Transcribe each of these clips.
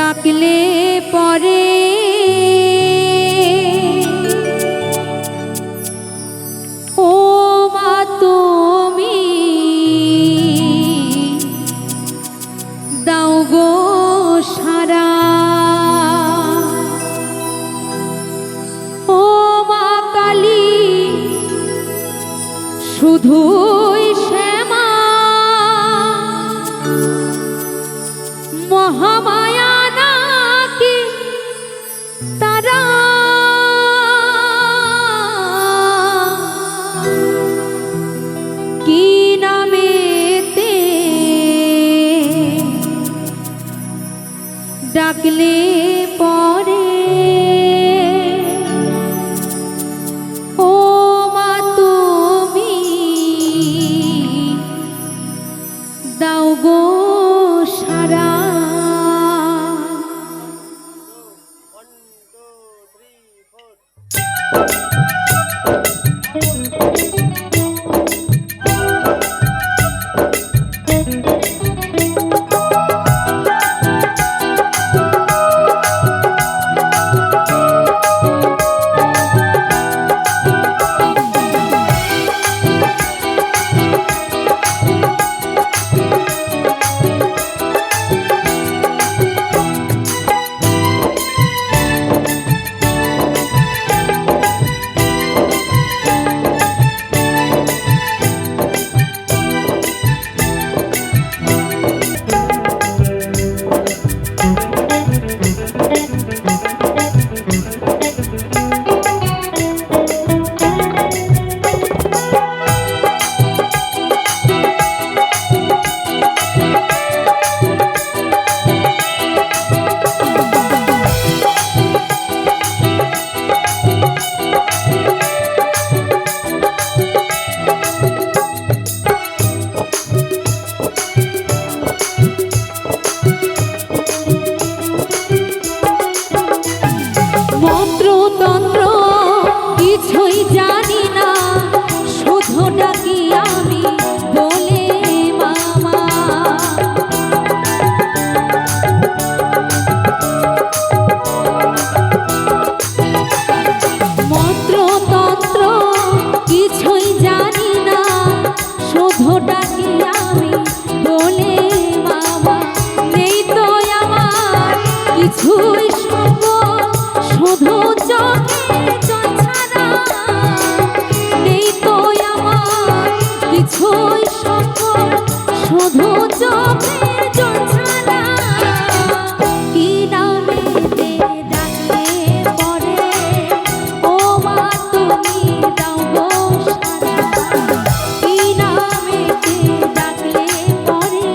ডাকলে পরে ও মা তুমি দাও গো সারা। ও মা কালী শুধুই শ্যামা মহামায়া নাকি তারা, কি নামেতে ডাকলে পরে ও মা তুমি দাও গো সারা। মন্ত্রতন্ত্র কিছুই জানি না, শুধু ডাকি আমি বলে মামা। মন্ত্রতন্ত্র কিছুই জানি না, শুধু ডাকি আমি বলে মামা। নেই তো আমার কিছুই সঙ্গ, শুধু চোখে জল ছাড়া। নেই তো আমার কিছুই সঙ্গ, শুধু চোখে জল ছাড়া। কি নামেতে ডাকলে পরে ও মা তুমি দাও গো সারা। কি নামেতে ডাকলে পরে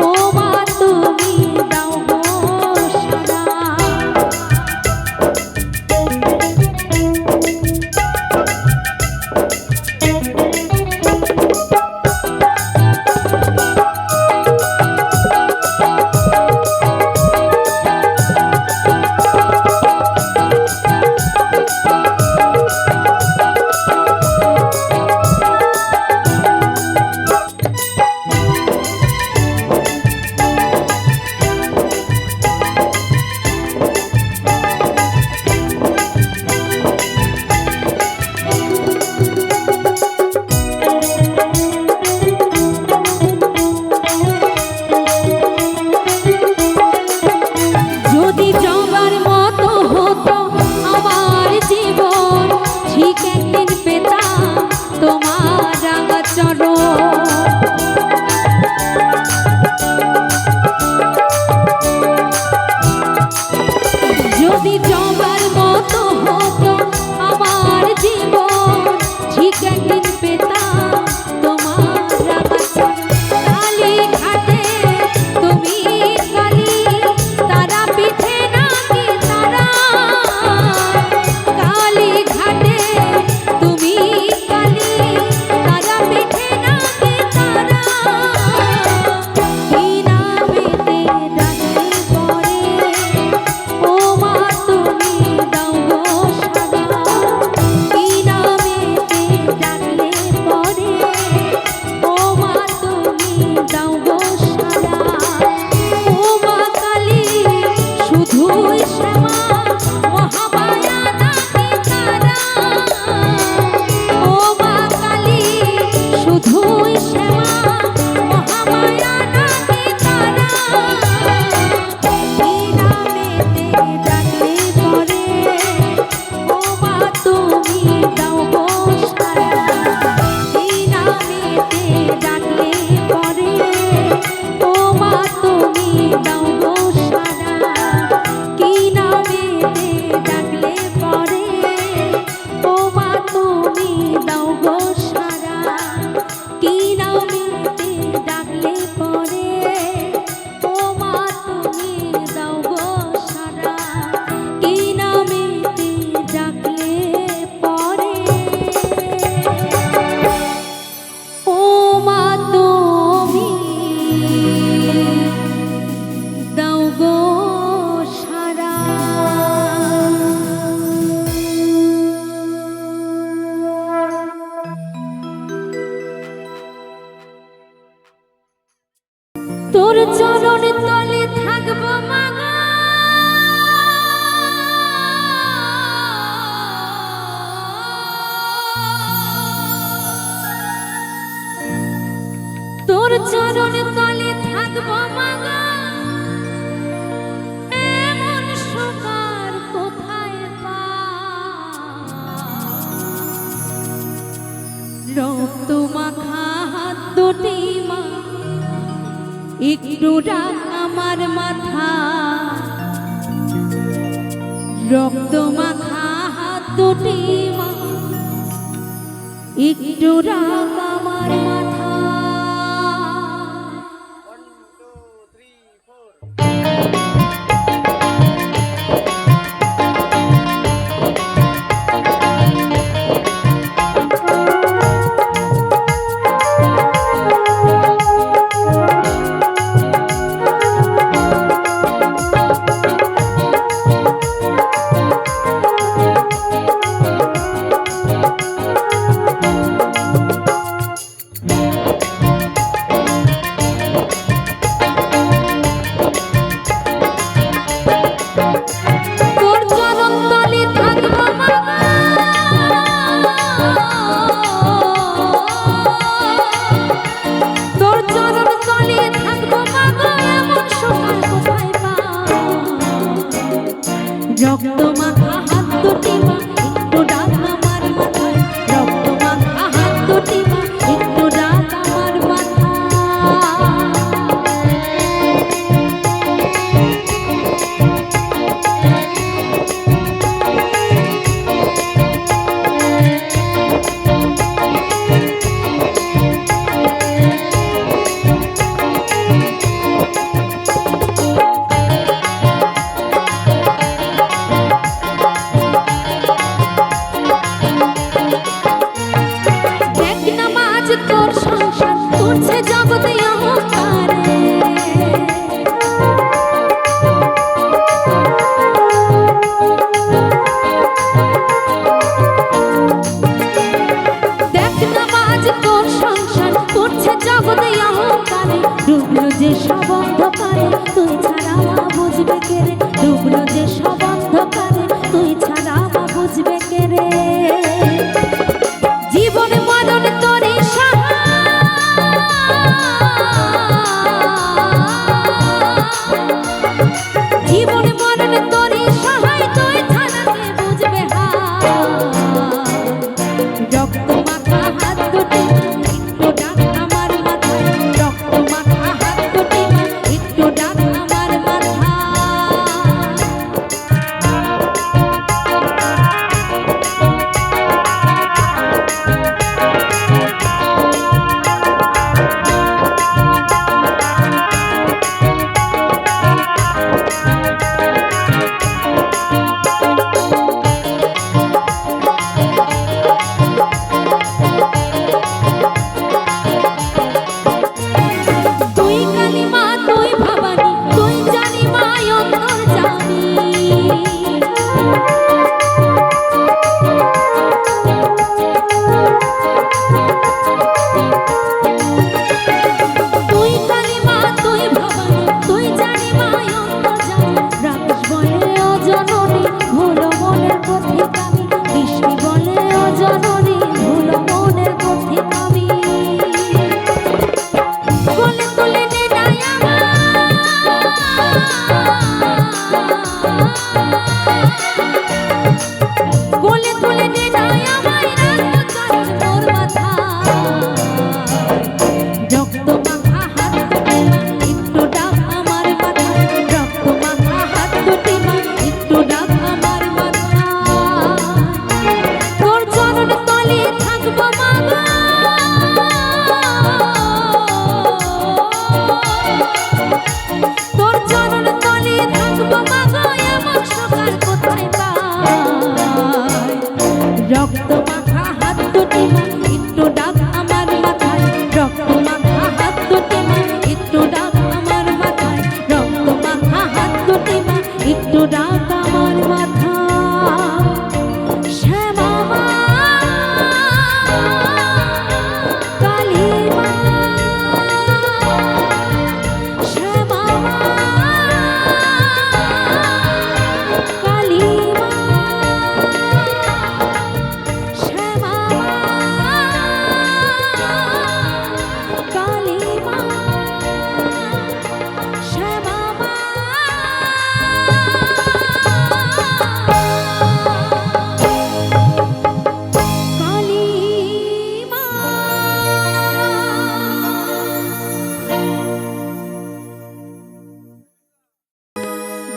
ও মা তুমি দাও গো সারা। চরণ তলে থাকবো মাগো তোর চরণ তলে থাকবো মাগো এমন সুকার কোথায় রক্ত মাখা হাত দুটি মা একটু রাখ আমার মাথা রক্ত মাখা হাত দুটি মা একটু রাখ আমার মাথা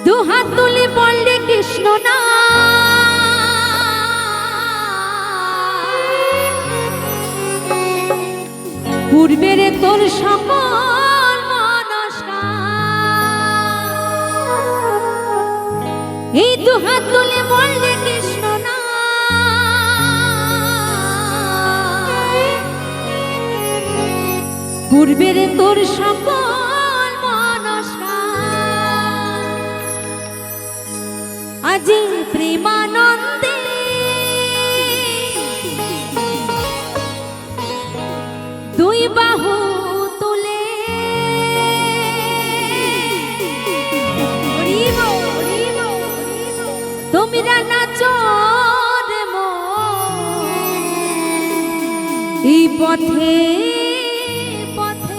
দুহাত তুলে বললে কৃষ্ণ না পূর্বের তোর সকল মনস্কা এই দুহাত তুলে বললে কৃষ্ণ না পূর্বের তোর সকল মনস্কা আজি প্রেমানন্দে দুই বাহু তুলে তোমরা নাচো রে মন এই পথে পথে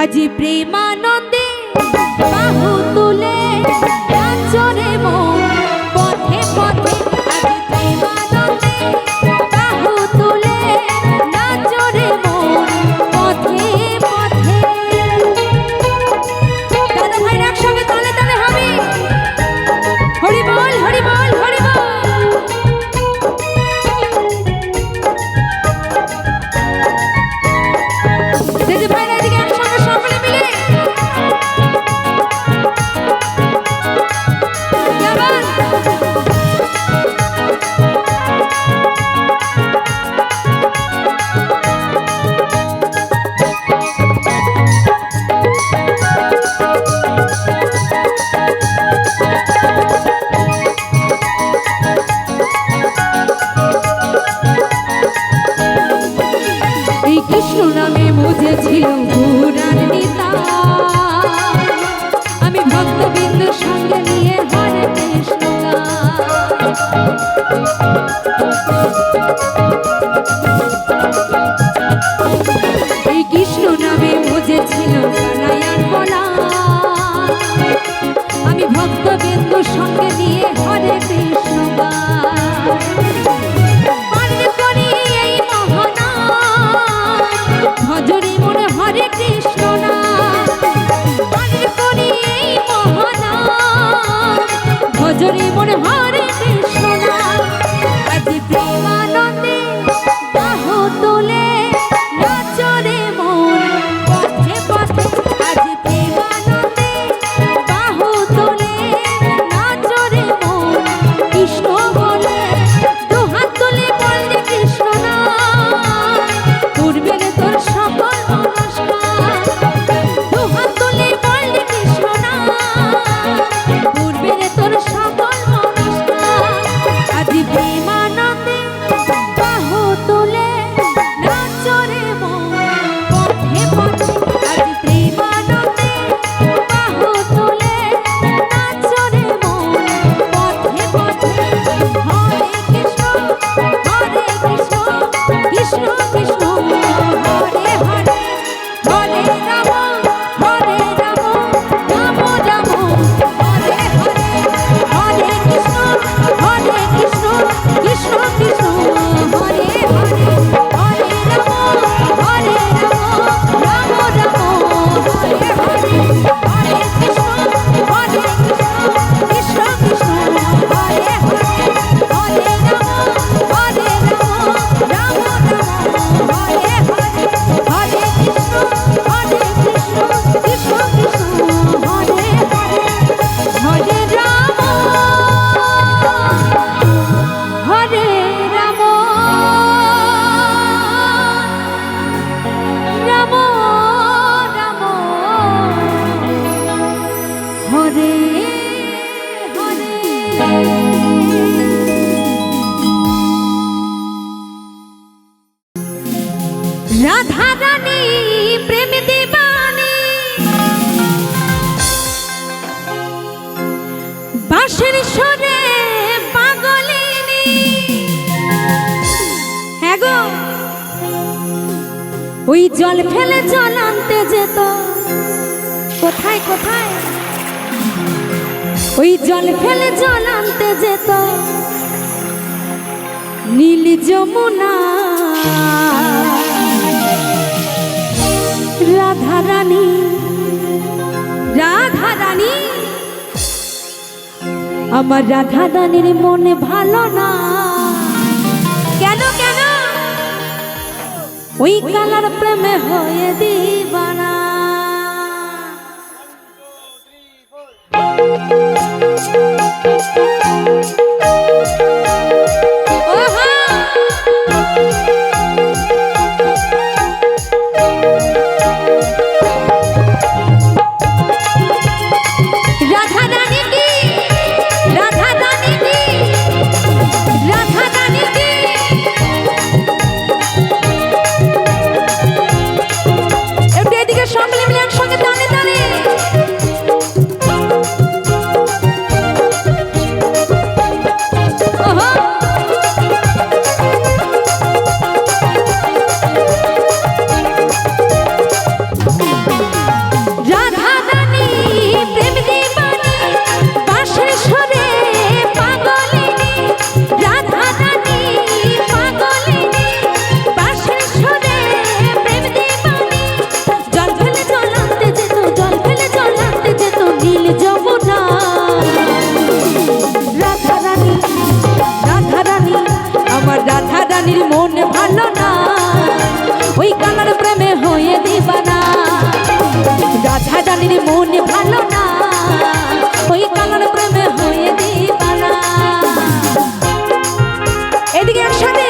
আজি প্রেমা ওই জল ফেলে জল আনতে যেত কোথায় কোথায়, ওই জল ফেলে জল আনতে যেত নীল যমুনা রাধা রানী, রাধা রানী আমার রাধা রানীর মনে ভালো না কেন কেন, ওই কালার প্রেমে হয়ে দিবানা। মন ভালো না ওই কালার প্রেমে হয়ে দিবানা, রাধা রানীর মন ভালো না ওই কালার প্রেমে হয়ে দিবানা। এদিকে একসাথে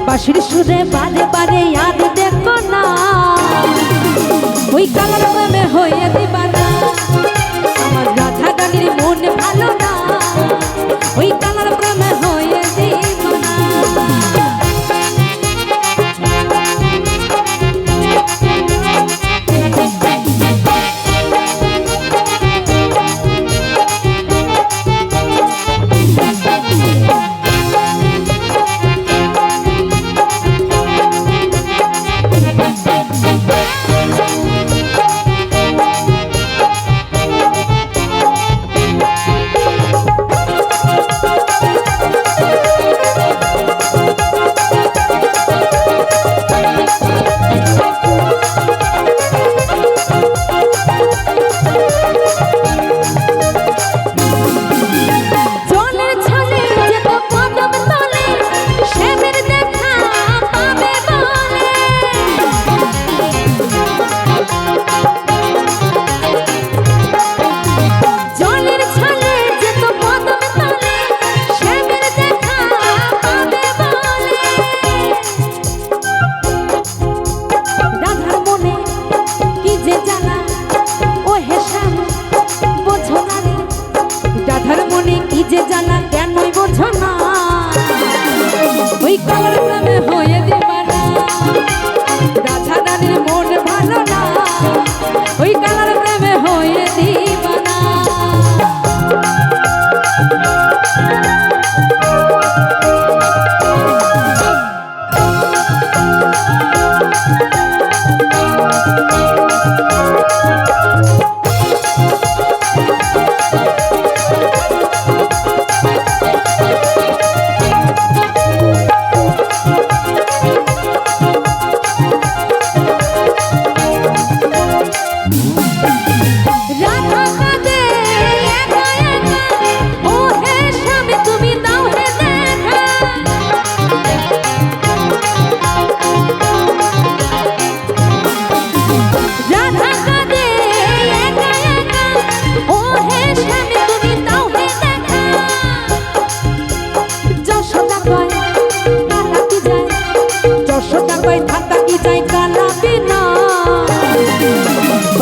বাঁশির সুরে বারে বারে ইয়াদ দেখো না ওই কালার প্রেমে হয়ে দিবানা, আমার রাধা রানীর মন ভালো না ওই কালার প্রেমে হয়ে দিবানা।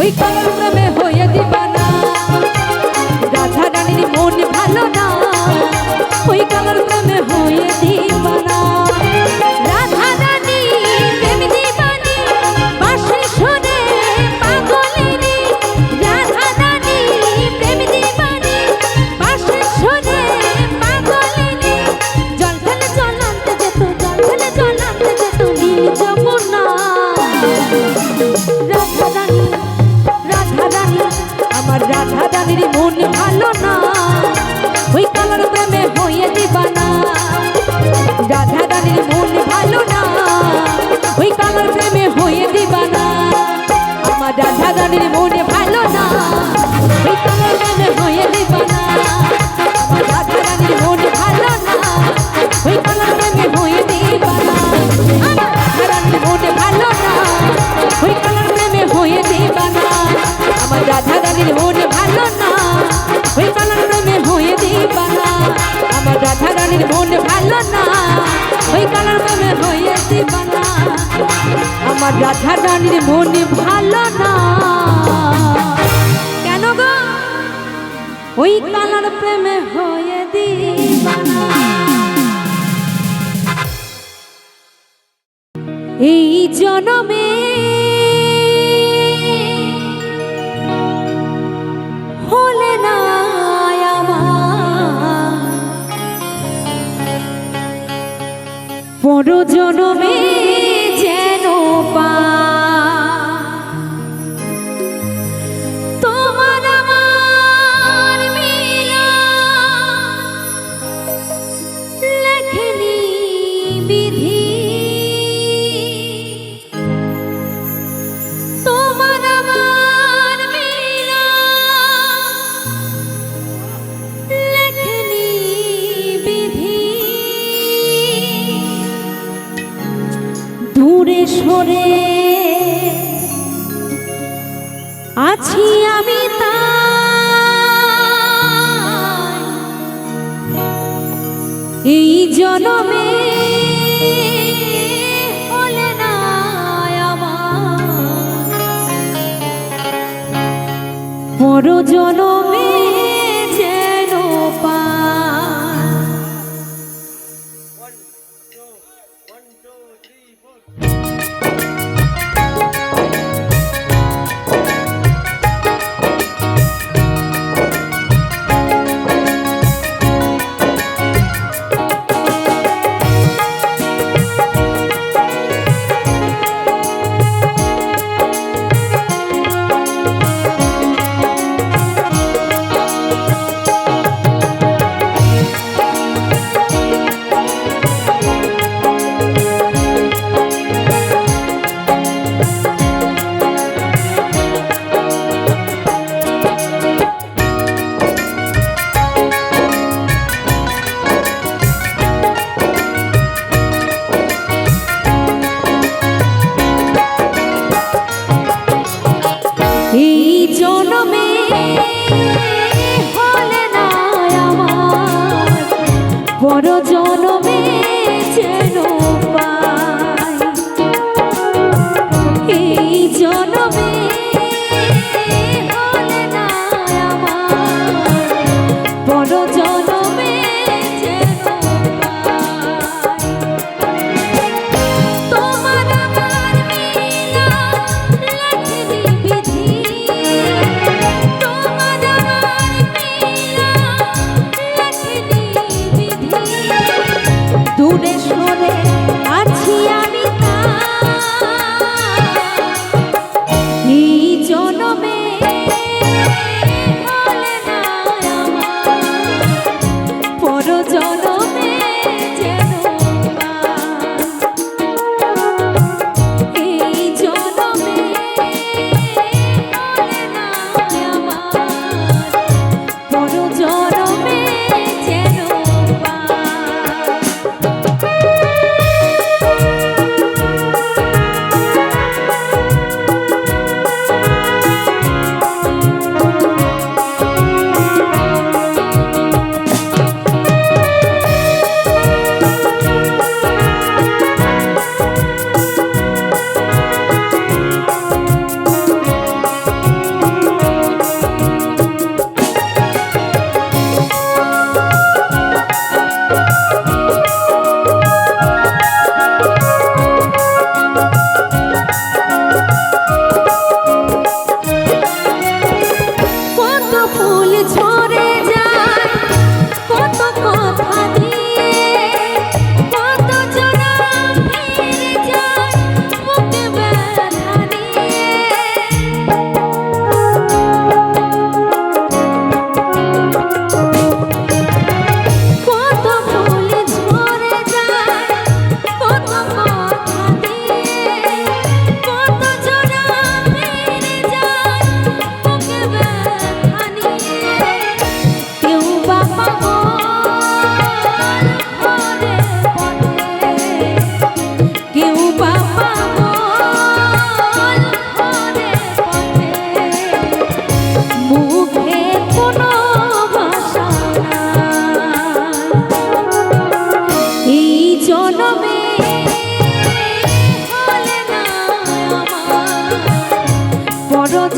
ওই কালার প্রেমে হয়ে দিবানা রাধা রানীর মন ভালো না ওই কালার প্রেমে হয়ে দিবানা রাধা রানী প্রেম দিবানি বাঁশি শুনে পাগলেরি রাধা রানী প্রেম দিবানি বাঁশি শুনে পাগলেরি জল ঢেলে জল আনতে যেত জল ঢেলে জল আনতে যেত নীল যমুনা রাধা রানী আমার রাধা রানীর মন ভালো না ওই কালার প্রেমে হয়ে দিবানা রাধা রানীর মন ভালো না ওই কালার প্রেমে হয়ে দিবানা আমার রাধা রানীর মন ভালো না ওই কালার প্রেমে হয়ে দিবানা আমার রাধা রানীর মন ভালো না ওই কালার প্রেমে হয়ে দিবানা আমার রাধা রানীর মন ভালো না ওই কালার প্রেমে হয়ে দিবানা আমার রাধা রানীর মন ভালো না ওই কালার প্রেমে হয়ে দিবানা আমার রাধা রানীর মন ভালো না ওই কালার প্রেমে হয়ে দিবানা আমার রাধা রানীর মন ভালো না কেন গো ওই কালার প্রেমে হয়ে দিবানা এই জনমে হলে না আমার পর জনমে যেন পা তোমার আমার মিলন লেখেনি বিধি তোমার আমার মিলন লেখেনি বিধি দূরে সরে আছি আমি তাই এই জনমে হলে না আমার পর জনমে যেন পাই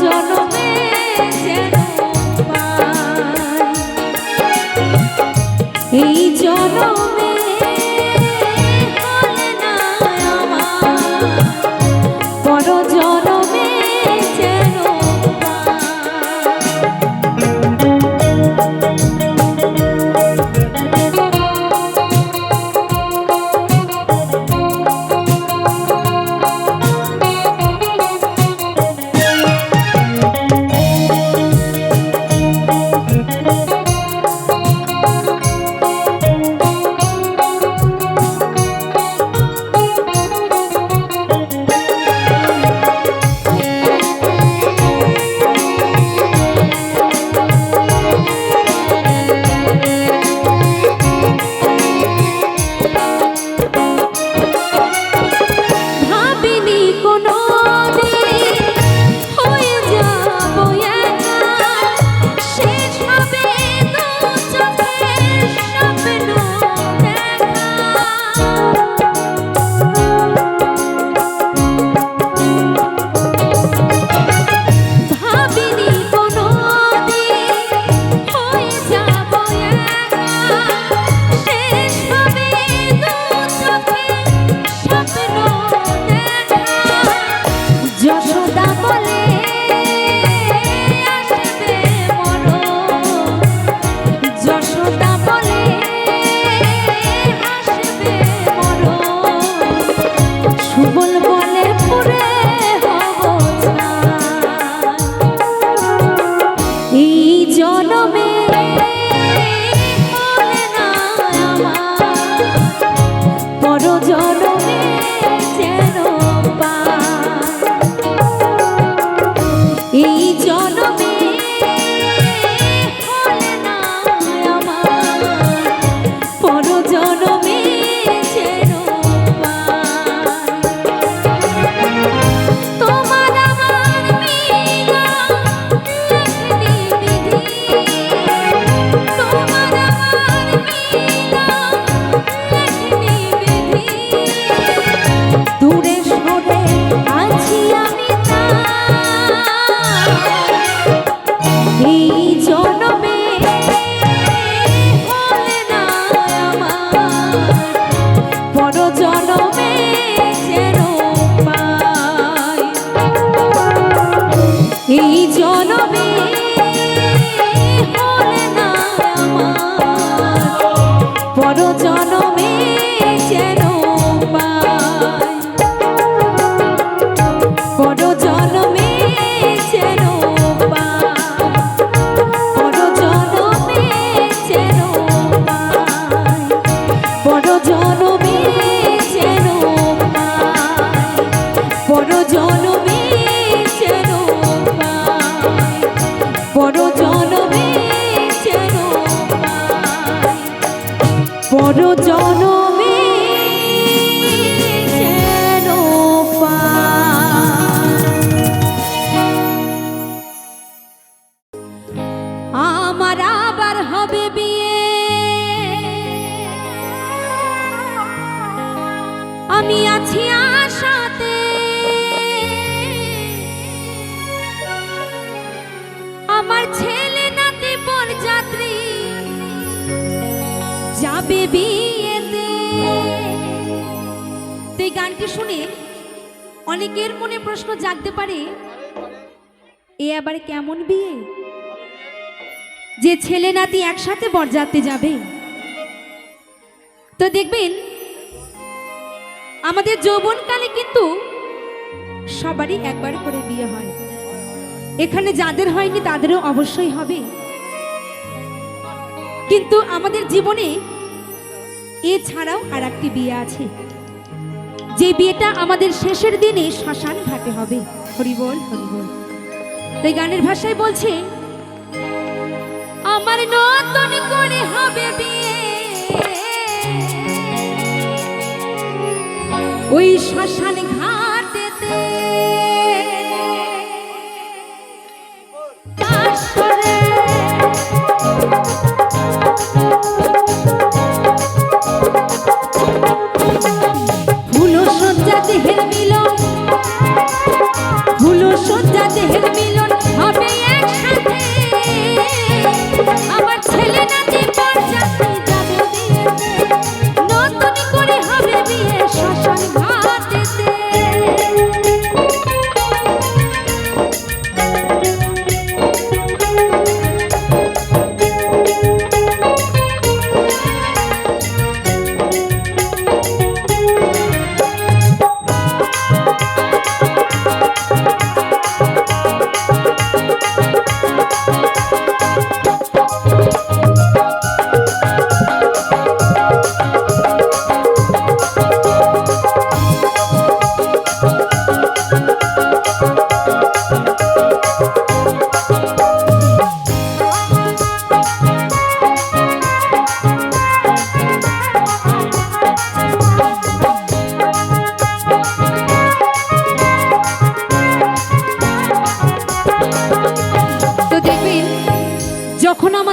জনমে যেন পাই, এই জনমে হলে না আমার, পর জনমে যেন পর জনমে যেন আমার আবার হবে বিয়ে, আমি আছি আশাতে, আমার ছেলে নাতি বরযাত্রী যাবে বিয়েতে। তো এই গানটি শুনে অনেকের মনে প্রশ্ন জাগতে পারে, এ আবার কেমন বিয়ে যে ছেলে নাতি একসাথে বরযাত্রী যাবে? তো দেখবেন আমাদের যৌবনকালে কিন্তু সবারই একবার করে বিয়ে হয়, এখানে যাদের হয়নি তাদেরও অবশ্যই হবে। কিন্তু আমাদের জীবনে এছাড়াও আর একটি বিয়ে আছে, যে বিয়েটা আমাদের শেষের দিনে শ্মশান ঘাটে হবে। হরিবল হরিবল। এই গানের ভাষায় বলছে, আমার নতুন করে হবে বিয়ে, ওই শ্মশান ঘাটেতে। ফুল সজ্জা দেহের মিলন, ফুল সজ্জা দেহের মিলন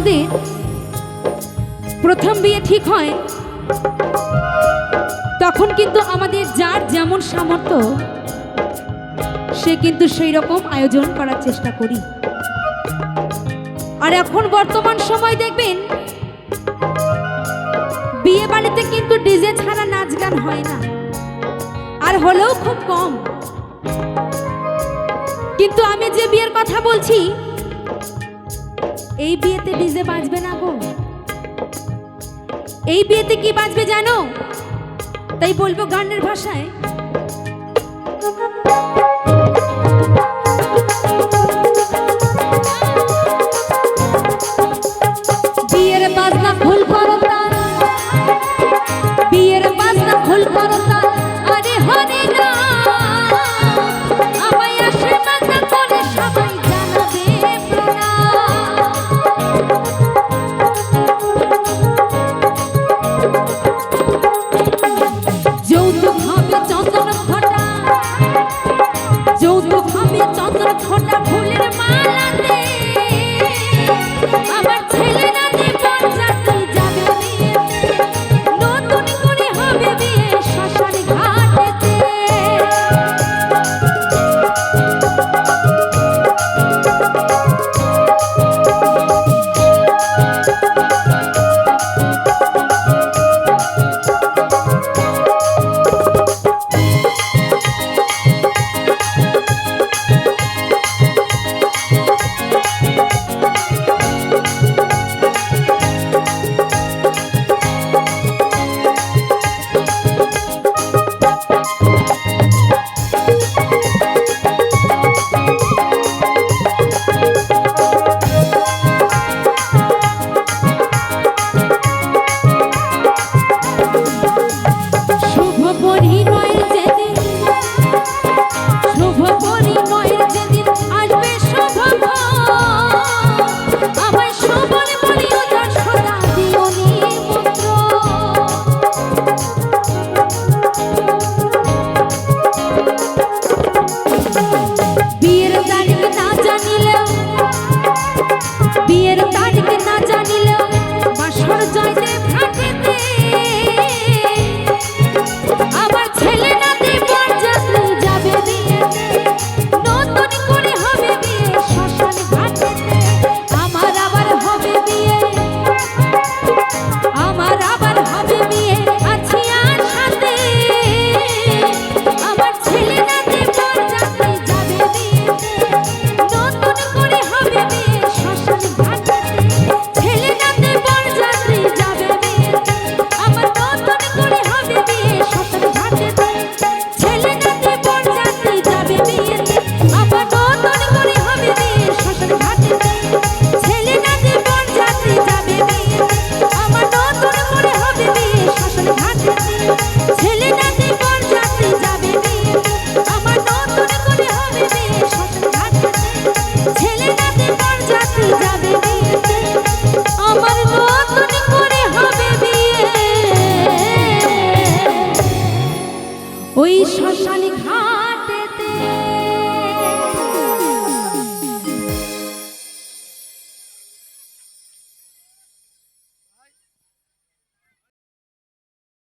আমাদের প্রথম বিয়ে ঠিক হয় তখন কিন্তু আমাদের যার যেমন সামর্থ্য সে কিন্তু সেই রকম আয়োজন করার চেষ্টা করি। আর এখন বর্তমান সময় দেখবেন বিয়ে বাড়িতে কিন্তু ডিজে ছাড়া নাচ গান হয় না, আর হলেও খুব কম। কিন্তু আমি যে বিয়ের কথা বলছি এই বিয়েতে ডিজে বাজবে না গো। এই বিয়েতে কি বাজবে জানো? তাই বলবো গানের ভাষায়, বিয়ের বাজনা ফুল করো তার, বিয়ের বাজনা ফুল করো তার, আরে হরে না আমায় আশীর্বাদ করে সবাই জানাবে যৌতুক হবে চন্দন ঘটা, যৌতুক হবে চন্দন ঘটা ফুলের মালাতে, আমার ছেলে নাতি বরযাত্রী যাবে বিয়েতে, নতুন করে হবে বিয়ে শ্মশান ঘাটেতে। ওই শ্মশান ঘাট